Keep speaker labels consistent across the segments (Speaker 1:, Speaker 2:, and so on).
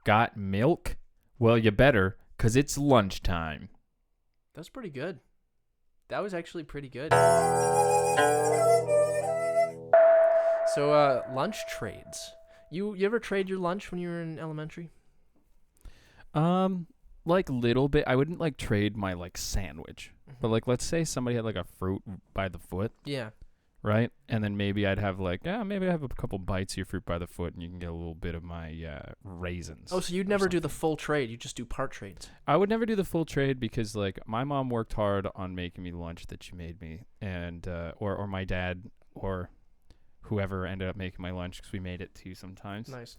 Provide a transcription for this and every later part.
Speaker 1: Got milk? Well, you better, 'cause it's lunchtime.
Speaker 2: That's pretty good. That was actually pretty good. So, lunch trades. You ever trade your lunch when you were in elementary?
Speaker 1: Like little bit. I wouldn't like trade my like sandwich, but like let's say somebody had like a fruit by the foot,
Speaker 2: Yeah.
Speaker 1: right? And then maybe I'd have like, maybe I have a couple bites of your fruit by the foot, and you can get a little bit of my raisins.
Speaker 2: Oh, so you'd never do the full trade. You just do part trades.
Speaker 1: I would never do the full trade because like my mom worked hard on making me lunch that she made me, and or my dad or whoever ended up making my lunch because we made it too sometimes.
Speaker 2: Nice.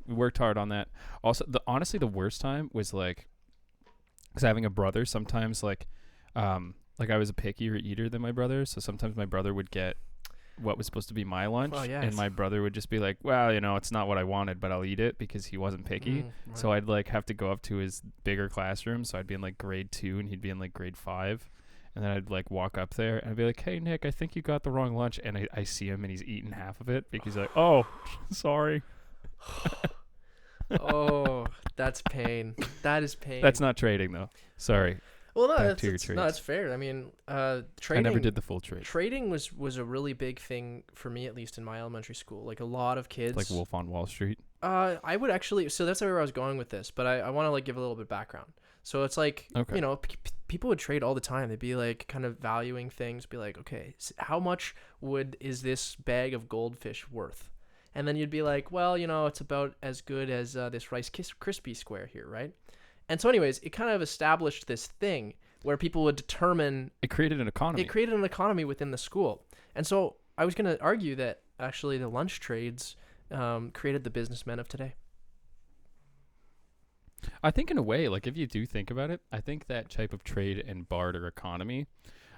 Speaker 1: We worked hard on that. Also, honestly, the worst time was like, because having a brother, sometimes like I was a pickier eater than my brother, so sometimes my brother would get what was supposed to be my lunch, and my brother would just be like, well, it's not what I wanted, but I'll eat it because he wasn't picky.
Speaker 2: Right.
Speaker 1: So I'd like have to go up to his bigger classroom, so I'd be in like grade 2 and he'd be in like grade 5. And then I'd like walk up there and I'd be like, hey, Nick, I think you got the wrong lunch. And I see him and he's eating half of it because he's like, oh, sorry.
Speaker 2: Oh, that's pain. That is pain.
Speaker 1: That's not trading, though. Sorry.
Speaker 2: Well, no,
Speaker 1: Back to your trades.
Speaker 2: that's fair. I mean, trading.
Speaker 1: I never did the full trade.
Speaker 2: Trading was a really big thing for me, at least in my elementary school. Like a lot of kids.
Speaker 1: Like Wolf on Wall Street.
Speaker 2: I would actually. So that's where I was going with this, but I want to like give a little bit of background. So it's like,
Speaker 1: Okay.
Speaker 2: people would trade all the time. They'd be like kind of valuing things. Be like, okay, how much is this bag of goldfish worth? And then you'd be like, well, it's about as good as this Rice Krispie square here, right? And so anyways, it kind of established this thing where people would determine...
Speaker 1: It created an economy.
Speaker 2: It created an economy within the school. And so I was going to argue that actually the lunch trades created the businessmen of today.
Speaker 1: I think in a way, like if you do think about it, I think that type of trade and barter economy,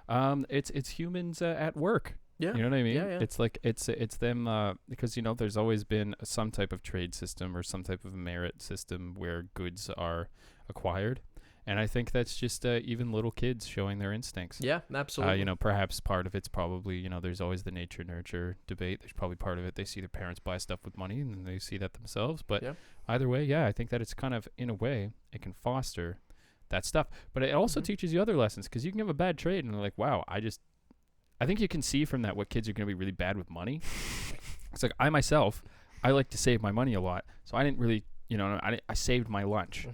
Speaker 1: it's humans at work.
Speaker 2: Yeah.
Speaker 1: You know what I mean?
Speaker 2: Yeah.
Speaker 1: It's like it's them because there's always been some type of trade system or some type of merit system where goods are acquired, and I think that's just even little kids showing their instincts.
Speaker 2: Yeah, absolutely.
Speaker 1: Perhaps part of it's probably there's always the nature nurture debate. There's probably part of it they see their parents buy stuff with money and then they see that themselves. But either way, I think that it's kind of in a way it can foster that stuff, but it also teaches you other lessons because you can have a bad trade and they're like, wow, I think you can see from that what kids are going to be really bad with money. It's like I like to save my money a lot. So I didn't really, I saved my lunch.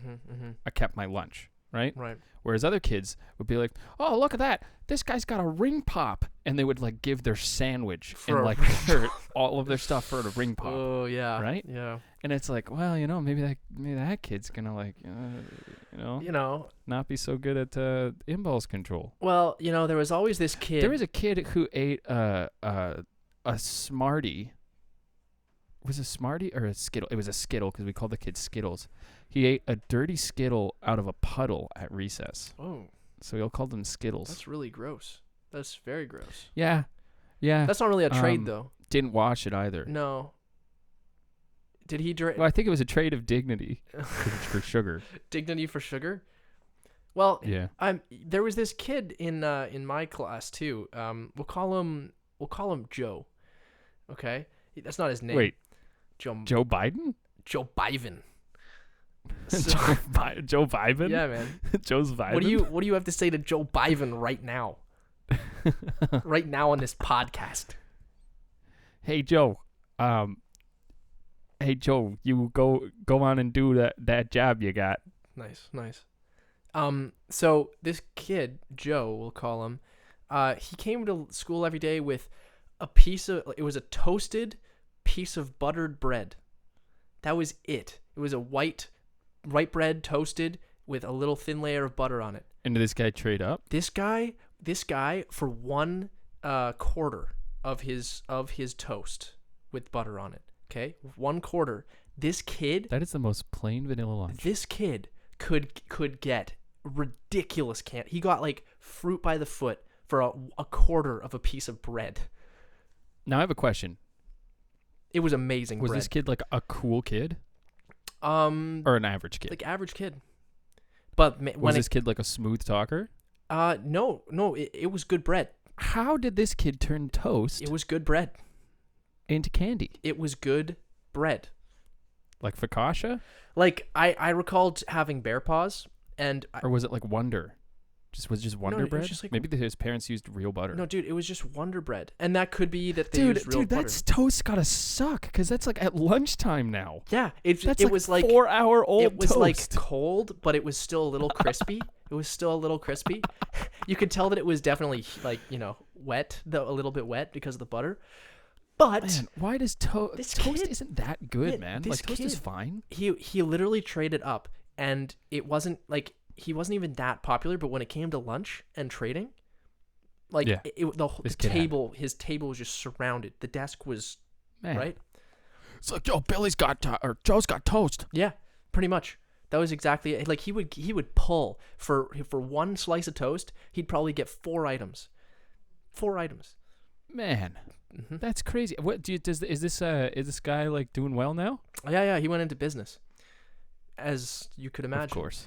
Speaker 1: I kept my lunch, right?
Speaker 2: Right.
Speaker 1: Whereas other kids would be like, oh, look at that. This guy's got a ring pop. And they would like give their sandwich and like all of their stuff for a ring pop.
Speaker 2: Oh, yeah.
Speaker 1: Right?
Speaker 2: Yeah.
Speaker 1: And it's like, well, maybe that kid's going to like, not be so good at impulse control.
Speaker 2: Well, there was always this kid.
Speaker 1: There was a kid who ate a Smartie. Was it a Smartie or a Skittle? It was a Skittle because we called the kids Skittles. He ate a dirty Skittle out of a puddle at recess.
Speaker 2: Oh.
Speaker 1: So we all called them Skittles.
Speaker 2: That's really gross. That's very gross.
Speaker 1: Yeah.
Speaker 2: That's not really a trade, though.
Speaker 1: Didn't wash it either.
Speaker 2: No. Did he drink?
Speaker 1: Well, I think it was a trade of dignity for sugar.
Speaker 2: Dignity for sugar? Well,
Speaker 1: yeah.
Speaker 2: There was this kid in my class too. We'll call him Joe. Okay, that's not his name.
Speaker 1: Wait,
Speaker 2: Joe
Speaker 1: Biden?
Speaker 2: Joe Biden.
Speaker 1: Joe Biden?
Speaker 2: Yeah, man.
Speaker 1: Joe's Biden.
Speaker 2: What do you have to say to Joe Biden right now? Right now on this podcast.
Speaker 1: Hey Joe. Hey Joe, you go on and do that job you got.
Speaker 2: Nice. So this kid, Joe, we'll call him, he came to school every day with it was a toasted piece of buttered bread. That was it. It was a white bread toasted with a little thin layer of butter on it.
Speaker 1: And did this guy trade up?
Speaker 2: This guy for one quarter of his toast with butter on it. Okay, 1/4. This kid.
Speaker 1: That is the most plain vanilla lunch.
Speaker 2: This kid could get ridiculous He got like fruit by the foot for a quarter of a piece of bread.
Speaker 1: Now I have a question.
Speaker 2: It was amazing.
Speaker 1: Was
Speaker 2: bread.
Speaker 1: this kid like a cool kid? Or an average kid?
Speaker 2: Like average kid. But
Speaker 1: was this kid like a smooth talker?
Speaker 2: No. It was good bread.
Speaker 1: How did this kid turn toast?
Speaker 2: It was good bread.
Speaker 1: Into candy.
Speaker 2: It was good bread.
Speaker 1: Like focaccia?
Speaker 2: Like I recalled having bear paws, and
Speaker 1: Or was it like Wonder? Was Wonder
Speaker 2: No, it was
Speaker 1: bread?
Speaker 2: just like-
Speaker 1: Maybe his parents used real butter.
Speaker 2: no, dude, it was just Wonder Bread, and that could be that they
Speaker 1: Dude,
Speaker 2: used real butter.
Speaker 1: that's toast gotta suck because that's like at lunchtime now.
Speaker 2: Yeah,
Speaker 1: That's
Speaker 2: was like
Speaker 1: 4-hour-old
Speaker 2: it was
Speaker 1: toast.
Speaker 2: like cold, but it was still a little crispy. It was still a little crispy. You could tell that it was definitely like wet, though a little bit wet because of the butter. But
Speaker 1: Man, why does
Speaker 2: This
Speaker 1: toast
Speaker 2: kid-
Speaker 1: isn't that good, man?
Speaker 2: this
Speaker 1: Like toast is
Speaker 2: kid-
Speaker 1: fine.
Speaker 2: he literally traded up, and it wasn't like he wasn't even that popular. But when it came to lunch and trading, like
Speaker 1: Yeah.
Speaker 2: the
Speaker 1: This kid had
Speaker 2: table, his table was just surrounded. The desk was
Speaker 1: Man.
Speaker 2: right.
Speaker 1: It's like, yo, Billy's got or Joe's got toast.
Speaker 2: Yeah, pretty much. That was exactly it. Like he would pull for one slice of toast. He'd probably get 4 items. 4 items.
Speaker 1: Man,
Speaker 2: Mm-hmm.
Speaker 1: that's crazy. What is this guy like doing well now?
Speaker 2: Yeah. He went into business, as you could imagine.
Speaker 1: Of course.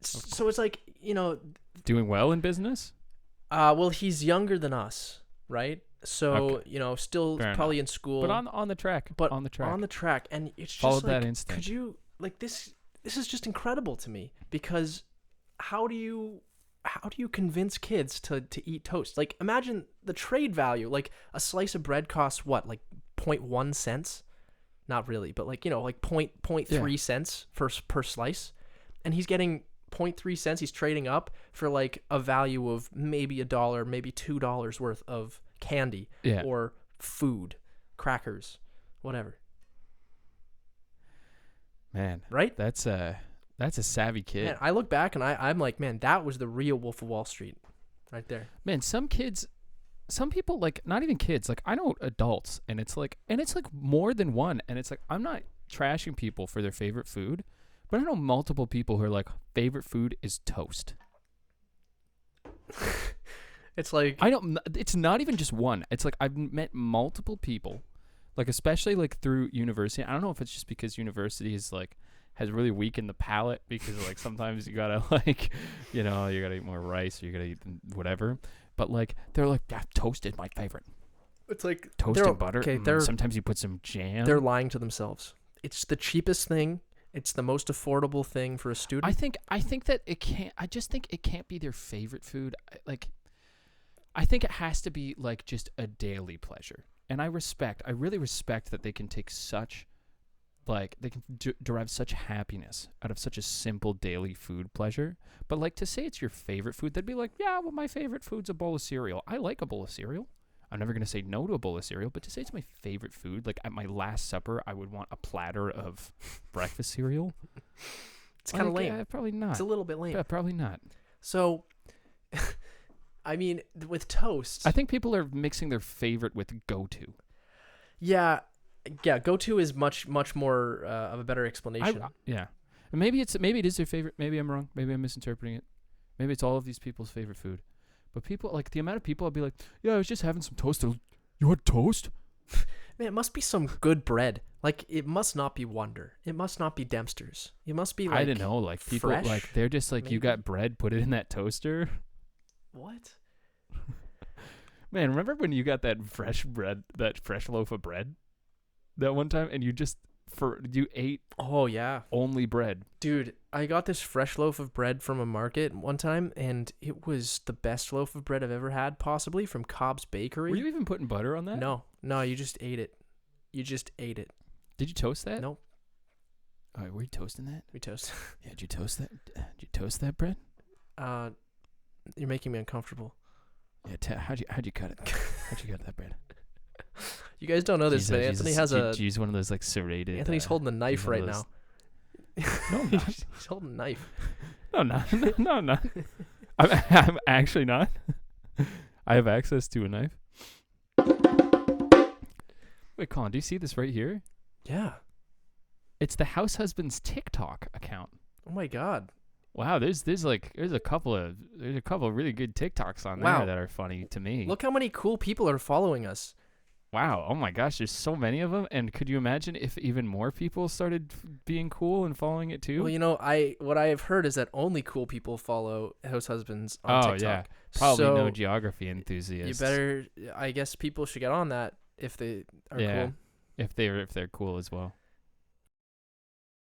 Speaker 2: So it's like
Speaker 1: Doing well in business?
Speaker 2: well, he's younger than us, right? So
Speaker 1: Okay.
Speaker 2: still
Speaker 1: Fair
Speaker 2: probably in school,
Speaker 1: But on the track.
Speaker 2: but
Speaker 1: on the track.
Speaker 2: on the track, and it's just
Speaker 1: Followed
Speaker 2: like,
Speaker 1: that instinct.
Speaker 2: could you like this? This is just incredible to me because how do you convince kids to eat toast? Like imagine the trade value. Like a slice of bread costs what, like 0.1 cents? Not really, but like like 0.3 cents per slice, and he's getting 0.3 cents. He's trading up for like a value of maybe $1, maybe $2 worth of candy or food, crackers, whatever.
Speaker 1: Man,
Speaker 2: Right?
Speaker 1: that's a savvy kid.
Speaker 2: Man, I look back and I'm like, man, that was the real Wolf of Wall Street, right there.
Speaker 1: Man, some people, like, not even kids, like I know adults, and it's like more than one, and it's like I'm not trashing people for their favorite food, but I know multiple people who are like favorite food is toast.
Speaker 2: It's like
Speaker 1: It's not even just one. It's like I've met multiple people, like especially like through university. I don't know if it's just because university is like has really weakened the palate because like sometimes you gotta like you gotta eat more rice or you gotta eat whatever. But like they're like, yeah, toast is my favorite.
Speaker 2: it's like
Speaker 1: Toast and butter.
Speaker 2: Okay,
Speaker 1: Sometimes you put some jam.
Speaker 2: they're lying to themselves. It's the cheapest thing. It's the most affordable thing for a student.
Speaker 1: I think that it can't. I just think it can't be their favorite food. I think it has to be like just a daily pleasure. And I really respect that they can take such, like they can derive such happiness out of such a simple daily food pleasure. But like to say it's your favorite food, they'd be like, yeah, well, my favorite food's a bowl of cereal. I like a bowl of cereal. I'm never going to say no to a bowl of cereal, but to say it's my favorite food, like at my last supper, I would want a platter of breakfast cereal.
Speaker 2: It's kind of lame.
Speaker 1: Probably not.
Speaker 2: It's a little bit lame.
Speaker 1: Yeah, probably not.
Speaker 2: So, I mean, with toast,
Speaker 1: I think people are mixing their favorite with go-to.
Speaker 2: yeah, go-to is much more of a better explanation.
Speaker 1: Yeah. And maybe it is their favorite. Maybe I'm wrong. Maybe I'm misinterpreting it. Maybe it's all of these people's favorite food. But people, like the amount of people, I'll be like, yeah, I was just having some toast. You want toast?
Speaker 2: Man, it must be some good bread. Like, it must not be Wonder. It must not be Dempster's. It must be like
Speaker 1: I don't know. Like people,
Speaker 2: fresh,
Speaker 1: like they're just like,
Speaker 2: maybe?
Speaker 1: you got bread, put it in that toaster.
Speaker 2: What?
Speaker 1: Man, remember when you got that fresh loaf of bread that one time, and you ate
Speaker 2: Oh, yeah.
Speaker 1: only bread?
Speaker 2: Dude, I got this fresh loaf of bread from a market one time, and it was the best loaf of bread I've ever had, possibly, from Cobb's Bakery.
Speaker 1: Were you even putting butter on that?
Speaker 2: No, you just ate it. You just ate it.
Speaker 1: Did you toast that?
Speaker 2: Nope.
Speaker 1: All right, were you toasting that?
Speaker 2: We toast.
Speaker 1: Yeah, did you toast that? Did you toast that bread?
Speaker 2: You're making me uncomfortable.
Speaker 1: Yeah, how'd you cut it? How'd you cut that bread?
Speaker 2: You guys don't know this, but Anthony has
Speaker 1: Did you use one of those like serrated?
Speaker 2: Anthony's holding a knife right now.
Speaker 1: No, I'm not.
Speaker 2: He's holding a knife.
Speaker 1: No, I'm not. No, I'm not. I'm actually not. I have access to a knife. Wait, Colin, do you see this right here?
Speaker 2: Yeah.
Speaker 1: It's the house husband's TikTok account.
Speaker 2: Oh my God.
Speaker 1: Wow, there's a couple of really good TikToks on there that are funny to me.
Speaker 2: Look how many cool people are following us.
Speaker 1: Wow, oh my gosh, there's so many of them. And could you imagine if even more people started being cool and following it too?
Speaker 2: Well, what I have heard is that only cool people follow house husbands on TikTok.
Speaker 1: Yeah, probably
Speaker 2: so
Speaker 1: no geography enthusiasts.
Speaker 2: You better. I guess people should get on that if they are cool.
Speaker 1: if they're cool as well.